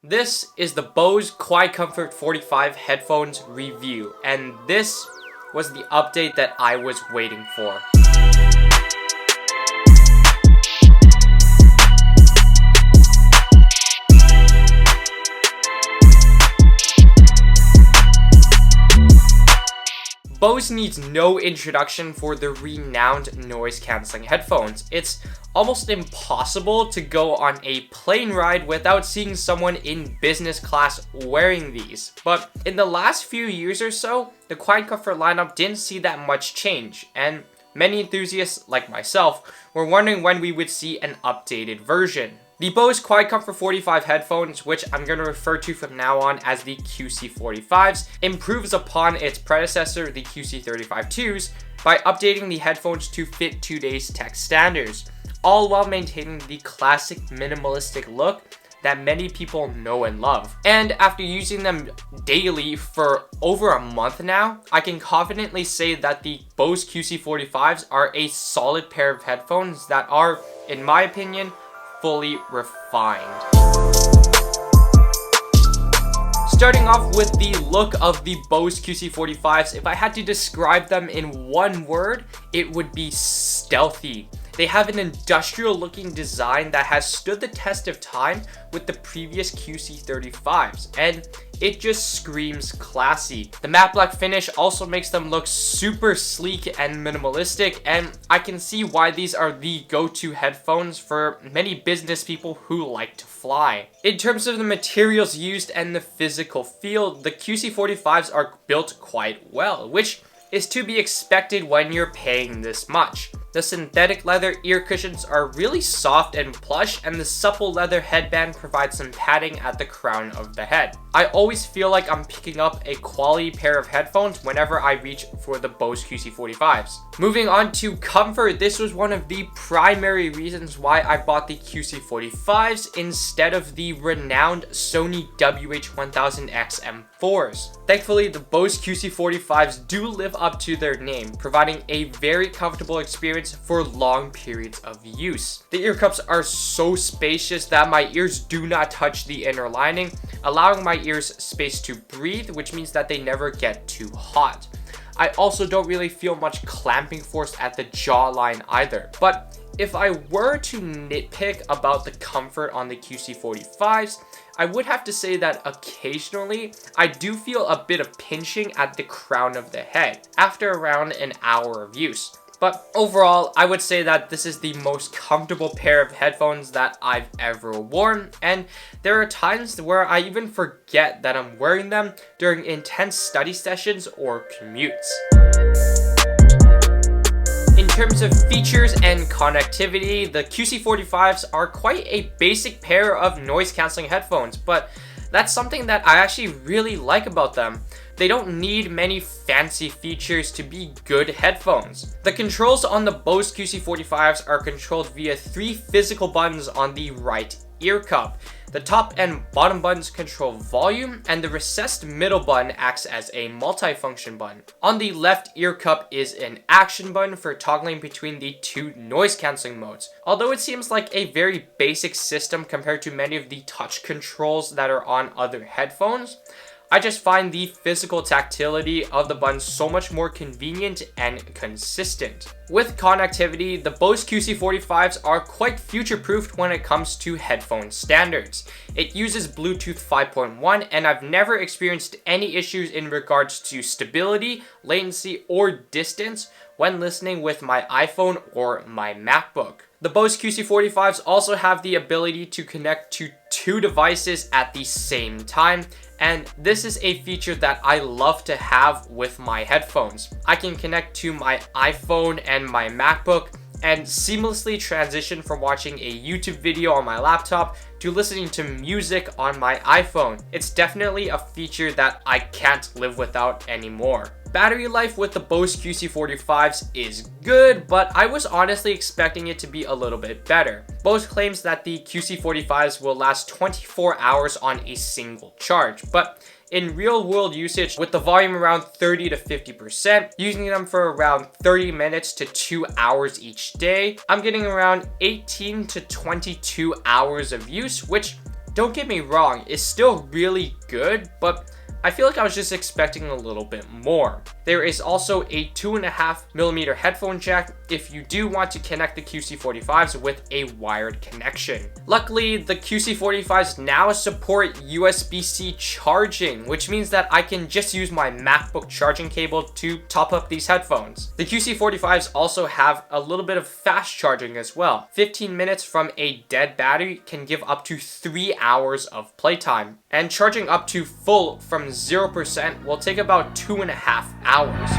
This is the Bose QuietComfort 45 headphones review, and this was the update that I was waiting for. Bose needs no introduction for the renowned noise-canceling headphones. It's almost impossible to go on a plane ride without seeing someone in business class wearing these. But in the last few years or so, the QuietComfort lineup didn't see that much change, and many enthusiasts like myself were wondering when we would see an updated version. The Bose QuietComfort 45 headphones, which I'm going to refer to from now on as the QC45s, improves upon its predecessor, the QC35-2s, by updating the headphones to fit today's tech standards, all while maintaining the classic minimalistic look that many people know and love. And after using them daily for over a month now, I can confidently say that the Bose QC45s are a solid pair of headphones that are, in my opinion, fully refined. Starting off with the look of the Bose QC45s, if I had to describe them in one word, it would be stealthy. They have an industrial looking design that has stood the test of time with the previous QC35s, and it just screams classy. The matte black finish also makes them look super sleek and minimalistic, and I can see why these are the go-to headphones for many business people who like to fly. In terms of the materials used and the physical feel, the QC45s are built quite well, which is to be expected when you're paying this much. The synthetic leather ear cushions are really soft and plush, and the supple leather headband provides some padding at the crown of the head. I always feel like I'm picking up a quality pair of headphones whenever I reach for the Bose QC45s. Moving on to comfort, this was one of the primary reasons why I bought the QC45s instead of the renowned Sony WH-1000X M4s. Thankfully, the Bose QC45s do live up to their name, providing a very comfortable experience for long periods of use. The ear cups are so spacious that my ears do not touch the inner lining, allowing my ears space to breathe, which means that they never get too hot. I also don't really feel much clamping force at the jawline either. But if I were to nitpick about the comfort on the QC45s, I would have to say that occasionally I do feel a bit of pinching at the crown of the head after around an hour of use. But overall, I would say that this is the most comfortable pair of headphones that I've ever worn, and there are times where I even forget that I'm wearing them during intense study sessions or commutes. In terms of features and connectivity, the QC45s are quite a basic pair of noise-canceling headphones, but that's something that I actually really like about them. They don't need many fancy features to be good headphones. The controls on the Bose QC45s are controlled via 3 physical buttons on the right ear cup. The top and bottom buttons control volume, and the recessed middle button acts as a multifunction button. On the left ear cup is an action button for toggling between the 2 noise cancelling modes. Although it seems like a very basic system compared to many of the touch controls that are on other headphones, I just find the physical tactility of the buttons so much more convenient and consistent. With connectivity, the Bose QC45s are quite future-proofed when it comes to headphone standards. It uses Bluetooth 5.1, and I've never experienced any issues in regards to stability, latency, or distance when listening with my iPhone or my MacBook. The Bose QC45s also have the ability to connect to 2 devices at the same time, and this is a feature that I love to have with my headphones. I can connect to my iPhone and my MacBook and seamlessly transition from watching a YouTube video on my laptop to listening to music on my iPhone. It's definitely a feature that I can't live without anymore. Battery life with the Bose QC45s is good, but I was honestly expecting it to be a little bit better. Bose claims that the QC45s will last 24 hours on a single charge, but in real world usage, with the volume around 30 to 50%, using them for around 30 minutes to 2 hours each day, I'm getting around 18 to 22 hours of use, which don't get me wrong, it's still really good, but I feel like I was just expecting a little bit more. There is also a 2.5mm headphone jack if you do want to connect the QC45s with a wired connection. Luckily, the QC45s now support USB-C charging, which means that I can just use my MacBook charging cable to top up these headphones. The QC45s also have a little bit of fast charging as well. 15 minutes from a dead battery can give up to 3 hours of playtime, and charging up to full from 0% will take about 2.5 hours.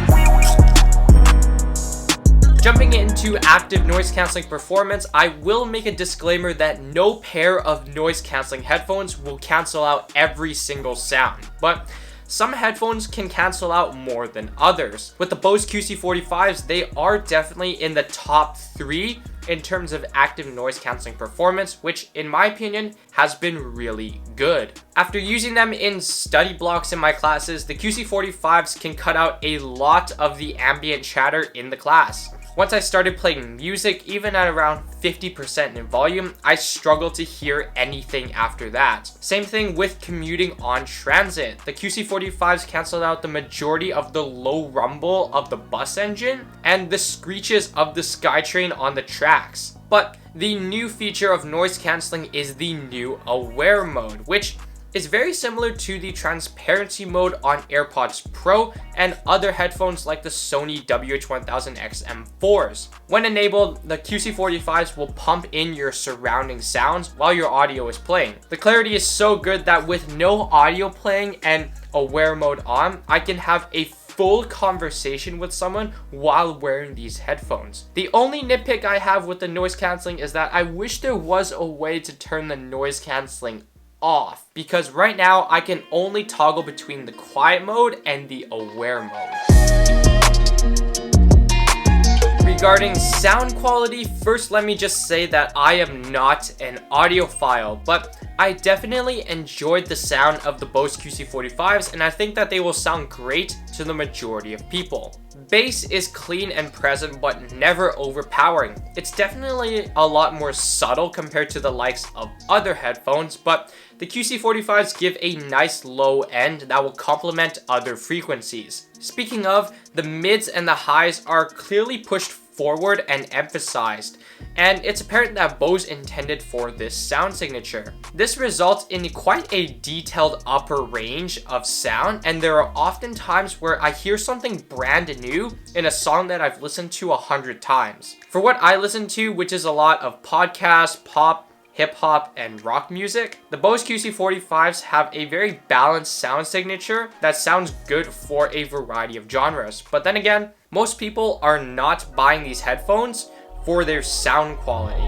Jumping into active noise cancelling performance, I will make a disclaimer that no pair of noise cancelling headphones will cancel out every single sound, but some headphones can cancel out more than others. With the Bose QC45s, they are definitely in the top 3 in terms of active noise cancelling performance, which in my opinion has been really good. After using them in study blocks in my classes, the QC45s can cut out a lot of the ambient chatter in the class. Once I started playing music, even at around 50% in volume, I struggled to hear anything after that. Same thing with commuting on transit. The QC45s canceled out the majority of the low rumble of the bus engine and the screeches of the SkyTrain on the tracks. But the new feature of noise cancelling is the new aware mode, which is very similar to the transparency mode on AirPods Pro and other headphones like the Sony WH-1000X M4s. When enabled, the QC45s will pump in your surrounding sounds while your audio is playing. The clarity is so good that with no audio playing and aware mode on, I can have a full conversation with someone while wearing these headphones. The only nitpick I have with the noise cancelling is that I wish there was a way to turn the noise cancelling off, because right now I can only toggle between the quiet mode and the aware mode. Regarding sound quality, first let me just say that I am not an audiophile, but I definitely enjoyed the sound of the Bose QC45s, and I think that they will sound great to the majority of people. Bass is clean and present, but never overpowering. It's definitely a lot more subtle compared to the likes of other headphones, but the QC45s give a nice low end that will complement other frequencies. Speaking of, the mids and the highs are clearly pushed forward and emphasized, and it's apparent that Bose intended for this sound signature. This results in quite a detailed upper range of sound, and there are often times where I hear something brand new in a song that I've listened to 100 times. For what I listen to, which is a lot of podcasts, pop, hip-hop, and rock music, the Bose QC45s have a very balanced sound signature that sounds good for a variety of genres. But then again, most people are not buying these headphones for their sound quality.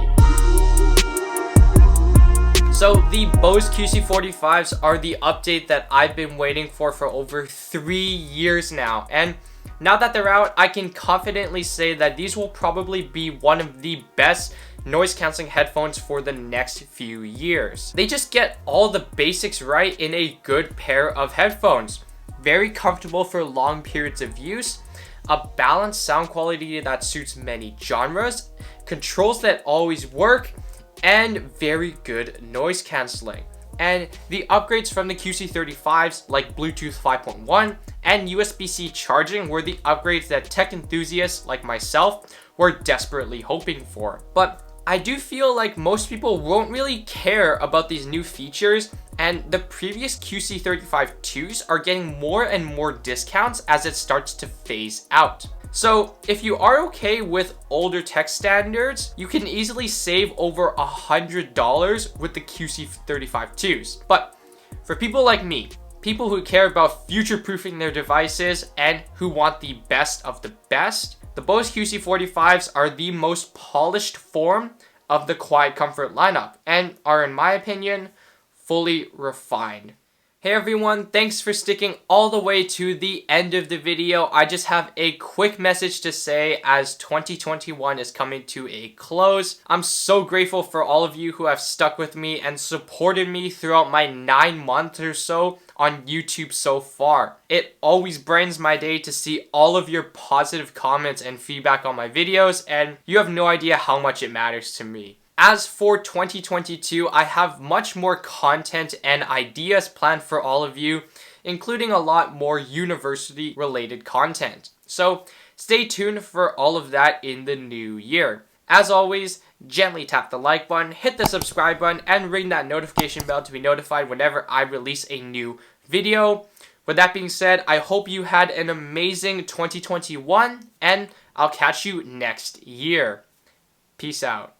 So the Bose QC45s are the update that I've been waiting for over 3 years now, and now that they're out, I can confidently say that these will probably be one of the best noise cancelling headphones for the next few years. They just get all the basics right in a good pair of headphones. Very comfortable for long periods of use, a balanced sound quality that suits many genres, controls that always work, and very good noise cancelling. And the upgrades from the QC35s like Bluetooth 5.1 and USB-C charging were the upgrades that tech enthusiasts like myself were desperately hoping for. But I do feel like most people won't really care about these new features, and the previous QC35-2s are getting more and more discounts as it starts to phase out. So if you are okay with older tech standards, you can easily save over $100 with the QC35-2s. But for people like me, people who care about future-proofing their devices and who want the best of the best, the Bose QC45s are the most polished form of the QuietComfort lineup and are, in my opinion, fully refined. Hey everyone, thanks for sticking all the way to the end of the video. I just have a quick message to say as 2021 is coming to a close. I'm so grateful for all of you who have stuck with me and supported me throughout my 9 months or so on YouTube so far. It always brightens my day to see all of your positive comments and feedback on my videos, and you have no idea how much it matters to me. As for 2022, I have much more content and ideas planned for all of you, including a lot more university-related content. So stay tuned for all of that in the new year. As always, gently tap the like button, hit the subscribe button, and ring that notification bell to be notified whenever I release a new video. With that being said, I hope you had an amazing 2021, and I'll catch you next year. Peace out.